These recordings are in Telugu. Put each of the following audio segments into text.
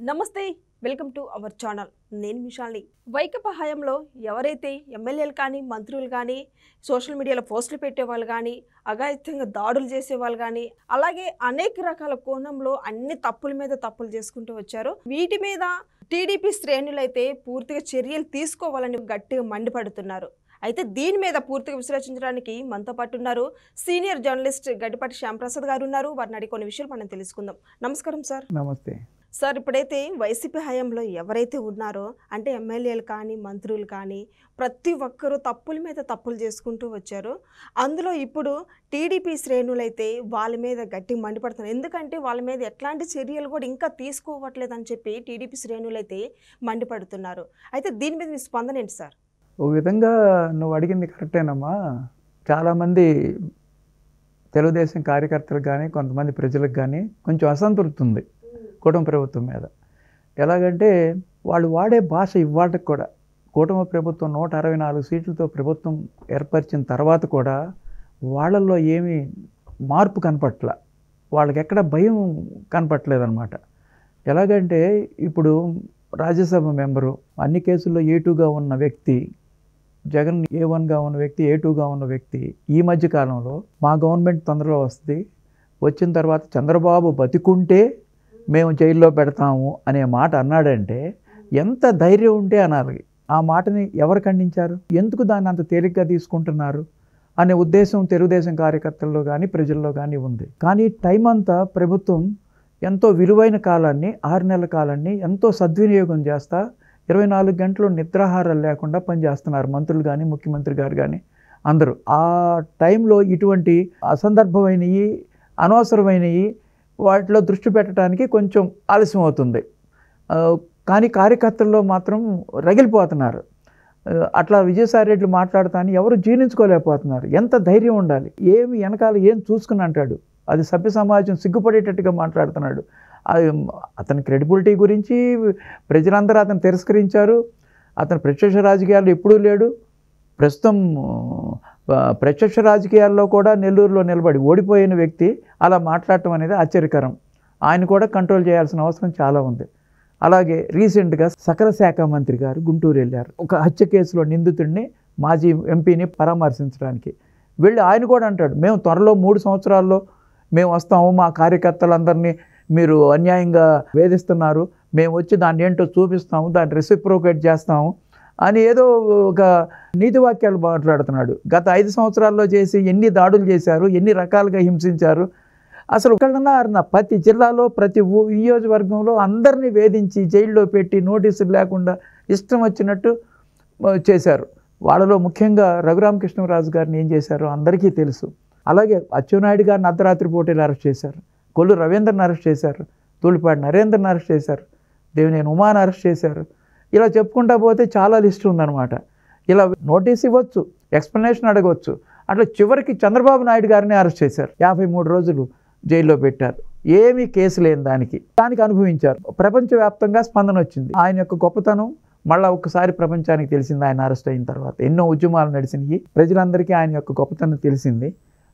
నమస్తే, వెల్కమ్ టు అవర్ ఛానల్. నేను మిషాల్ని. వైకాపా హయాంలో ఎవరైతే ఎమ్మెల్యేలు కానీ మంత్రులు కానీ సోషల్ మీడియాలో పోస్టులు పెట్టేవాళ్ళు కానీ అఘాయిత్యంగా దాడులు చేసేవాళ్ళు కానీ అలాగే అనేక రకాల కోణంలో అన్ని తప్పుల మీద తప్పులు చేసుకుంటూ వచ్చారు. వీటి మీద టీడీపీ శ్రేణులైతే పూర్తిగా చర్యలు తీసుకోవాలని గట్టిగా మండిపడుతున్నారు. అయితే దీని మీద పూర్తిగా విశ్లేషించడానికి మనతో పాటు ఉన్నారు సీనియర్ జర్నలిస్ట్ గడ్డిపాటి శ్యాంప్రసాద్ గారు ఉన్నారు. వారిని అడిగి కొన్ని విషయాలు మనం తెలుసుకుందాం. నమస్కారం సార్. నమస్తే సార్. ఇప్పుడైతే వైసీపీ హయాంలో ఎవరైతే ఉన్నారో అంటే ఎమ్మెల్యేలు కానీ మంత్రులు కానీ ప్రతి ఒక్కరూ తప్పుల మీద తప్పులు చేసుకుంటూ వచ్చారు. అందులో ఇప్పుడు టీడీపీ శ్రేణులైతే వాళ్ళ మీద గట్టిగా మండిపడుతున్నారు. ఎందుకంటే వాళ్ళ మీద ఎట్లాంటి చర్యలు కూడా ఇంకా తీసుకోవట్లేదని చెప్పి టీడీపీ శ్రేణులైతే మండిపడుతున్నారు. అయితే దీని మీద మీ స్పందన ఏంటి సార్? ఓ విధంగా నువ్వు అడిగింది కరెక్టేనమ్మా. చాలామంది తెలుగుదేశం కార్యకర్తలకు కానీ కొంతమంది ప్రజలకు కానీ కొంచెం అసంతృప్తి ఉంది కూటమి ప్రభుత్వం మీద. ఎలాగంటే వాళ్ళు వాడే భాష ఇవాళకి కూడా కూటమి ప్రభుత్వం 164 సీట్లతో ప్రభుత్వం ఏర్పరిచిన తర్వాత కూడా వాళ్ళల్లో ఏమీ మార్పు కనపట్ల, వాళ్ళకి ఎక్కడ భయం కనపట్లేదన్నమాట. ఎలాగంటే ఇప్పుడు రాజ్యసభ మెంబరు అన్ని కేసుల్లో A2గా ఉన్న వ్యక్తి, జగన్ A1గా ఉన్న వ్యక్తి, A2గా ఉన్న వ్యక్తి ఈ మధ్య కాలంలో మా గవర్నమెంట్ తొందరలో వస్తుంది, వచ్చిన తర్వాత చంద్రబాబు బతికుంటే మేము జైల్లో పెడతాము అనే మాట అన్నాడంటే ఎంత ధైర్యం ఉంటే అనాలి. ఆ మాటని ఎవరు ఖండించారు? ఎందుకు దాన్ని అంత తేలిగ్గా తీసుకుంటున్నారు అనే ఉద్దేశం తెలుగుదేశం కార్యకర్తల్లో కానీ ప్రజల్లో కానీ ఉంది. కానీ టైం అంతా ప్రభుత్వం ఎంతో విలువైన కాలాన్ని, 6 నెలల కాలాన్ని ఎంతో సద్వినియోగం చేస్తా 24 గంటలు నిద్రాహారాలు లేకుండా పనిచేస్తున్నారు మంత్రులు కానీ ముఖ్యమంత్రి గారు కానీ అందరూ. ఆ టైంలో ఇటువంటి అసందర్భమైనవి, అనవసరమైనవి వాటిలో దృష్టి పెట్టడానికి కొంచెం ఆలస్యం అవుతుంది. కానీ కార్యకర్తల్లో మాత్రం రగిలిపోతున్నారు. అట్లా విజయసాయిరెడ్డి మాట్లాడుతాని ఎవరు జీర్ణించుకోలేకపోతున్నారు. ఎంత ధైర్యం ఉండాలి, ఏమి వెనకాల ఏం చూసుకుని అంటాడు, అది సభ్య సమాజం సిగ్గుపడేటట్టుగా మాట్లాడుతున్నాడు. అతని క్రెడిబిలిటీ గురించి ప్రజలందరూ అతను తిరస్కరించారు. అతను ప్రత్యక్ష రాజకీయాల్లో ఎప్పుడూ లేడు. ప్రస్తుతం ప్రత్యక్ష రాజకీయాల్లో కూడా నెల్లూరులో నిలబడి ఓడిపోయిన వ్యక్తి అలా మాట్లాడటం అనేది ఆశ్చర్యకరం. ఆయన కూడా కంట్రోల్ చేయాల్సిన అవసరం చాలా ఉంది. అలాగే రీసెంట్గా సకల శాఖ మంత్రి గారు గుంటూరు వెళ్ళారు. ఒక హత్య కేసులో నిందితుడిని, మాజీ ఎంపీని పరామర్శించడానికి వెళ్ళి ఆయన కూడా అంటాడు, మేము త్వరలో 3 సంవత్సరాల్లో మేము వస్తాము, మా కార్యకర్తలందరినీ మీరు అన్యాయంగా వేధిస్తున్నారు, మేము వచ్చి దాన్ని ఏంటో చూపిస్తాము, దాన్ని రెసిప్రోకేట్ చేస్తాము అని ఏదో ఒక నీతి వాక్యాలు మాట్లాడుతున్నాడు. గత 5 సంవత్సరాల్లో చేసి ఎన్ని దాడులు చేశారు, ఎన్ని రకాలుగా హింసించారు, అసలు ఒకళ్ళన్నా ప్రతి జిల్లాలో ప్రతి నియోజకవర్గంలో అందరినీ వేధించి జైల్లో పెట్టి నోటీసులు లేకుండా ఇష్టం వచ్చినట్టు చేశారు. వాళ్ళలో ముఖ్యంగా రఘురామకృష్ణరాజు గారిని ఏం చేశారో అందరికీ తెలుసు. అలాగే అచ్చెన్నాయుడు గారిని అర్ధరాత్రి పూటలు అరెస్ట్ చేశారు, కొల్లు రవీంద్రని అరెస్ట్ చేశారు, తూలిపాటి నరేంద్రని అరెస్ట్ చేశారు, దేవినేని ఉమాని అరెస్ట్ చేశారు. ఇలా చెప్పుకుంటా పోతే చాలా లిస్టు ఉందన్నమాట. ఇలా నోటీస్ ఇవ్వచ్చు, ఎక్స్ప్లెనేషన్ అడగవచ్చు. అట్లా చివరికి చంద్రబాబు నాయుడు గారిని అరెస్ట్ చేశారు, 53 రోజులు జైల్లో పెట్టారు. ఏమీ కేసు లేని దానికి అనుభవించారు. ప్రపంచవ్యాప్తంగా స్పందన వచ్చింది. ఆయన యొక్క గొప్పతనం మళ్ళీ ఒక్కసారి ప్రపంచానికి తెలిసింది. ఆయన అరెస్ట్ అయిన తర్వాత ఎన్నో ఉద్యమాలు నడిచినాయి, ప్రజలందరికీ ఆయన యొక్క గొప్పతనం తెలిసింది.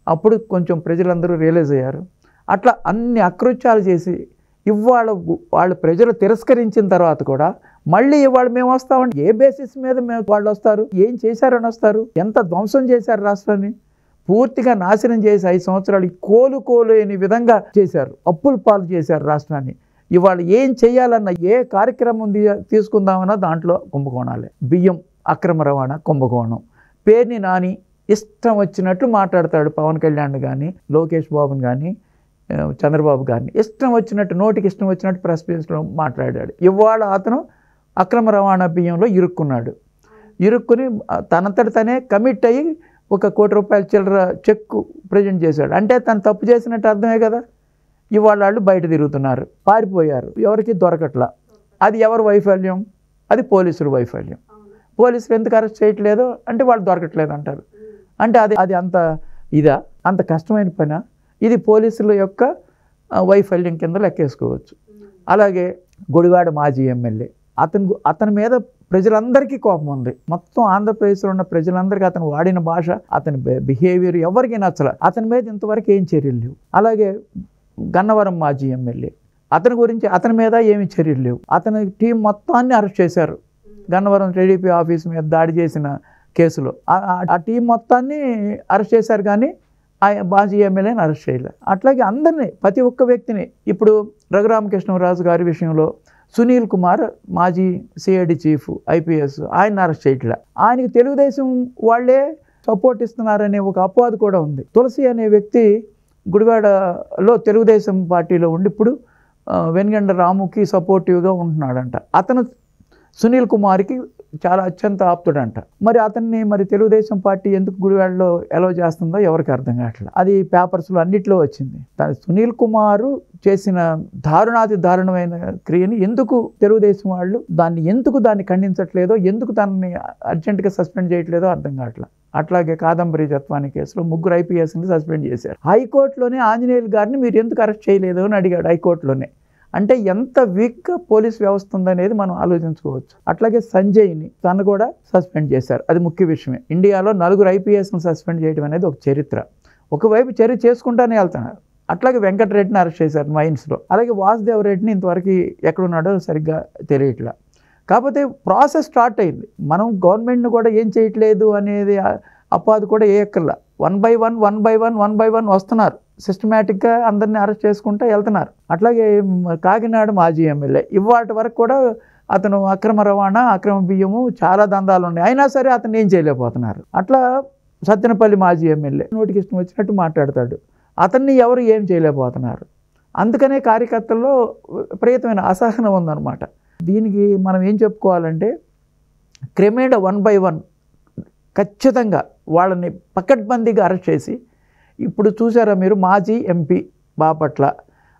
అప్పుడు కొంచెం ప్రజలందరూ రియలైజ్ అయ్యారు. అట్లా అన్ని అకృత్యాలు చేసి ఇవాళ వాళ్ళు ప్రజలు తిరస్కరించిన తర్వాత కూడా మళ్ళీ ఇవాళ మేము వస్తామండి. ఏ బేసిస్ మీద వాళ్ళు వస్తారు? ఏం చేశారని వస్తారు? ఎంత ధ్వంసం చేశారు రాష్ట్రాన్ని, పూర్తిగా నాశనం చేసి 5 సంవత్సరాలు కోలుకోలేని విధంగా చేశారు, అప్పుల పాలు చేశారు రాష్ట్రాన్ని. ఇవాళ ఏం చేయాలన్నా, ఏ కార్యక్రమం తీసుకుందామన్నా దాంట్లో కుంభకోణాలే. బియ్యం అక్రమ రవాణా కుంభకోణం, పేర్ని నాని ఇష్టం వచ్చినట్లు మాట్లాడతాడు. పవన్ కళ్యాణ్ కానీ, లోకేష్ బాబుని కానీ, చంద్రబాబు గారిని ఇష్టం వచ్చినట్టు, నోటికి ఇష్టం వచ్చినట్టు ప్రెస్ మీట్లో మాట్లాడాడు. ఇవాళ అతను అక్రమ రవాణా బియ్యంలో ఇరుక్కుని తనంతట తనే కమిట్ అయ్యి 1 కోటి రూపాయల చిల్లర చెక్కు ప్రజెంట్ చేశాడు. అంటే తను తప్పు చేసినట్టు అర్థమే కదా. ఇవాళ వాళ్ళు బయట తిరుగుతున్నారు, పారిపోయారు, ఎవరికి దొరకట్లా. అది ఎవరి వైఫల్యం? అది పోలీసుల వైఫల్యం. పోలీసులు ఎందుకు అరెస్ట్ చేయట్లేదు అంటే వాళ్ళు దొరకట్లేదు అంటారు. అంటే అది అంత కష్టమైన పని. ఇది పోలీసుల యొక్క వైఫల్యం కింద లెక్కేసుకోవచ్చు. అలాగే గుడివాడ మాజీ ఎమ్మెల్యే, అతని మీద ప్రజలందరికీ కోపం ఉంది. మొత్తం ఆంధ్రప్రదేశ్లో ఉన్న ప్రజలందరికీ అతను వాడిన భాష, అతని బిహేవియర్ ఎవరికి నచ్చల. అతని మీద ఇంతవరకు ఏం చర్యలు లేవు. అలాగే గన్నవరం మాజీ ఎమ్మెల్యే అతని గురించి అతని మీద ఏమీ చర్యలు లేవు. అతని టీం మొత్తాన్ని అరెస్ట్ చేశారు. గన్నవరం టీడీపీ ఆఫీస్ మీద దాడి చేసిన కేసులో ఆ టీం మొత్తాన్ని అరెస్ట్ చేశారు, కానీ ఆ మాజీ ఎమ్మెల్యేని అరెస్ట్ చేయలేదు. అట్లాగే అందరినీ, ప్రతి ఒక్క వ్యక్తిని, ఇప్పుడు రఘురామకృష్ణరాజు గారి విషయంలో సునీల్ కుమార్ మాజీ సిఐడి చీఫ్ ఐపీఎస్, ఆయన అరెస్ట్ చేయట్లే. ఆయనకి తెలుగుదేశం వాళ్ళే సపోర్ట్ ఇస్తున్నారనే ఒక అపవాదు కూడా ఉంది. తులసి అనే వ్యక్తి గుడివాడలో తెలుగుదేశం పార్టీలో ఉండి ఇప్పుడు వెనుగండ రాముకి సపోర్టివ్గా ఉంటున్నాడంట. అతను సునీల్ కుమార్కి చాలా అత్యంత ఆప్తుడంట. మరి అతన్ని తెలుగుదేశం పార్టీ ఎందుకు గుడివాడలో ఎలవ్ చేస్తుందో ఎవరికి అర్థం కావట్లేదు. అది పేపర్స్లో అన్నిట్లో వచ్చింది. సునీల్ కుమారు చేసిన దారుణాతి దారుణమైన క్రియని ఎందుకు తెలుగుదేశం వాళ్ళు దాన్ని ఖండించట్లేదో, ఎందుకు దాన్ని అర్జెంటుగా సస్పెండ్ చేయట్లేదో అర్థం కావట్లేదు. అట్లాగే కాదంబరి జత్వాని కేసులో 3 ఐపీఎస్ని సస్పెండ్ చేశారు. హైకోర్టులోనే ఆంజనేయులు గారిని మీరు ఎందుకు అరెస్ట్ చేయలేదు అని అడిగాడు హైకోర్టులోనే. అంటే ఎంత వీక్గా పోలీస్ వ్యవస్థ ఉందనేది మనం ఆలోచించుకోవచ్చు. అట్లాగే సంజయ్ని తను కూడా సస్పెండ్ చేశారు. అది ముఖ్య విషయమే. ఇండియాలో 4 ఐపీఎస్ని సస్పెండ్ చేయడం అనేది ఒక చరిత్ర. ఒకవైపు చర్య చేసుకుంటానే వెళ్తున్నారు. అట్లాగే వెంకటరెడ్డిని అరెస్ట్ చేశారు మైన్స్లో. అలాగే వాసుదేవ్ రెడ్డిని ఇంతవరకు ఎక్కడున్నాడో సరిగ్గా తెలియట్లా. కాకపోతే ప్రాసెస్ స్టార్ట్ అయింది. మనం గవర్నమెంట్ని కూడా ఏం చేయట్లేదు అనేది అపవాదు కూడా ఏ ఎక్కర్లా. 1 by 1 వస్తున్నారు. సిస్టమేటిక్గా అందరినీ అరెస్ట్ చేసుకుంటూ వెళ్తున్నారు. అట్లాగే కాకినాడ మాజీ ఎమ్మెల్యే ఇవాటి వరకు కూడా అతను అక్రమ రవాణా, అక్రమ బియ్యము, చాలా దందాలు ఉన్నాయి. అయినా సరే అతను ఏం చేయలేకపోతున్నారు. అట్లా సత్తెనపల్లి మాజీ ఎమ్మెల్యే నోటికి ఇష్టం వచ్చినట్టు మాట్లాడతాడు. అతన్ని ఎవరు ఏం చేయలేకపోతున్నారు. అందుకనే కార్యకర్తల్లో విపరీతమైన అసహనం ఉందన్నమాట. దీనికి మనం ఏం చెప్పుకోవాలంటే క్రమేణా 1 by 1 ఖచ్చితంగా వాళ్ళని పకడ్బందీగా అరెస్ట్ చేసి, ఇప్పుడు చూసారా మీరు మాజీ ఎంపీ బాపట్ల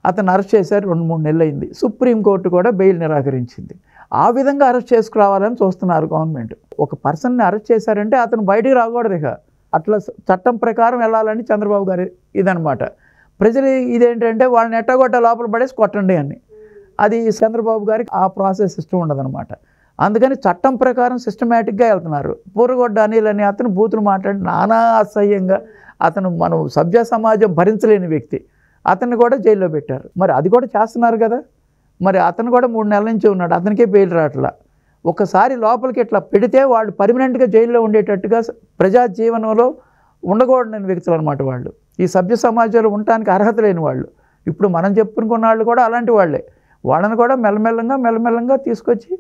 అతను అరెస్ట్ చేశారు. 2-3 నెలలు అయింది. సుప్రీంకోర్టు కూడా బెయిల్ నిరాకరించింది. ఆ విధంగా అరెస్ట్ చేసుకురావాలని చూస్తున్నారు గవర్నమెంట్. ఒక పర్సన్ని అరెస్ట్ చేశారంటే అతను బయటికి రాకూడదు. ఇక అట్లా చట్టం ప్రకారం వెళ్ళాలని చంద్రబాబు గారి ఇదనమాట. ప్రజలు ఇదేంటంటే వాళ్ళని ఎట్టగొట్ట లోపల పడేసి కొట్టండి అని. అది చంద్రబాబు గారికి ఆ ప్రాసెస్ ఇష్టం ఉండదన్నమాట. అందుకని చట్టం ప్రకారం సిస్టమేటిక్గా వెళ్తున్నారు. పూరగొడ్డ అనిల్ అని అతను బూతులు మాట్లాడి నానా అసహ్యంగా, అతను మనం సభ్య సమాజం భరించలేని వ్యక్తి, అతన్ని కూడా జైల్లో పెట్టారు. మరి అది కూడా చేస్తున్నారు కదా. మరి అతను కూడా 3 నెలల నుంచి ఉన్నాడు. అతనికే బెయిల్ రావట్లా. ఒకసారి లోపలికి ఇట్లా పెడితే వాళ్ళు పర్మనెంట్గా జైల్లో ఉండేటట్టుగా ప్రజా జీవనంలో ఉండకూడని వ్యక్తులు అనమాట వాళ్ళు. ఈ సభ్య సమాజంలో ఉండటానికి అర్హత లేని వాళ్ళు. ఇప్పుడు మనం చెప్పుకున్న వాళ్ళు కూడా అలాంటి వాళ్ళే. వాళ్ళని కూడా మెల్లమెల్లంగా తీసుకొచ్చి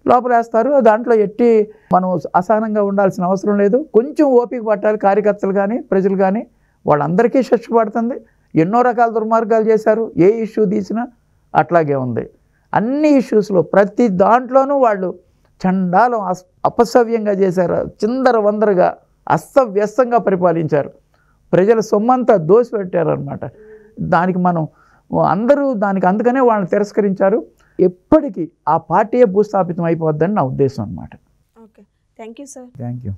లోపలేస్తారు. దాంట్లో ఎట్టి మనం అసహనంగా ఉండాల్సిన అవసరం లేదు. కొంచెం ఓపిక పట్టాలి కార్యకర్తలు కానీ ప్రజలు కానీ. వాళ్ళందరికీ శిక్ష పడుతుంది. ఎన్నో రకాల దుర్మార్గాలు చేశారు. ఏ ఇష్యూ తీసినా అట్లాగే ఉంది. అన్ని ఇష్యూస్లో ప్రతి దాంట్లోనూ వాళ్ళు చండాలం అపసవ్యంగా చేశారు. చిందర వందరగా అస్తవ్యస్తంగా పరిపాలించారు. ప్రజల సొమ్మంతా దోసిపెట్టారనమాట. దానికి మనం అందరూ అందుకనే వాళ్ళని తిరస్కరించారు. ఎప్పటికీ ఆ పార్టీయే భూస్థాపితం అయిపోద్దని నా ఉద్దేశం అనమాట. Okay, thank you sir. Thank you.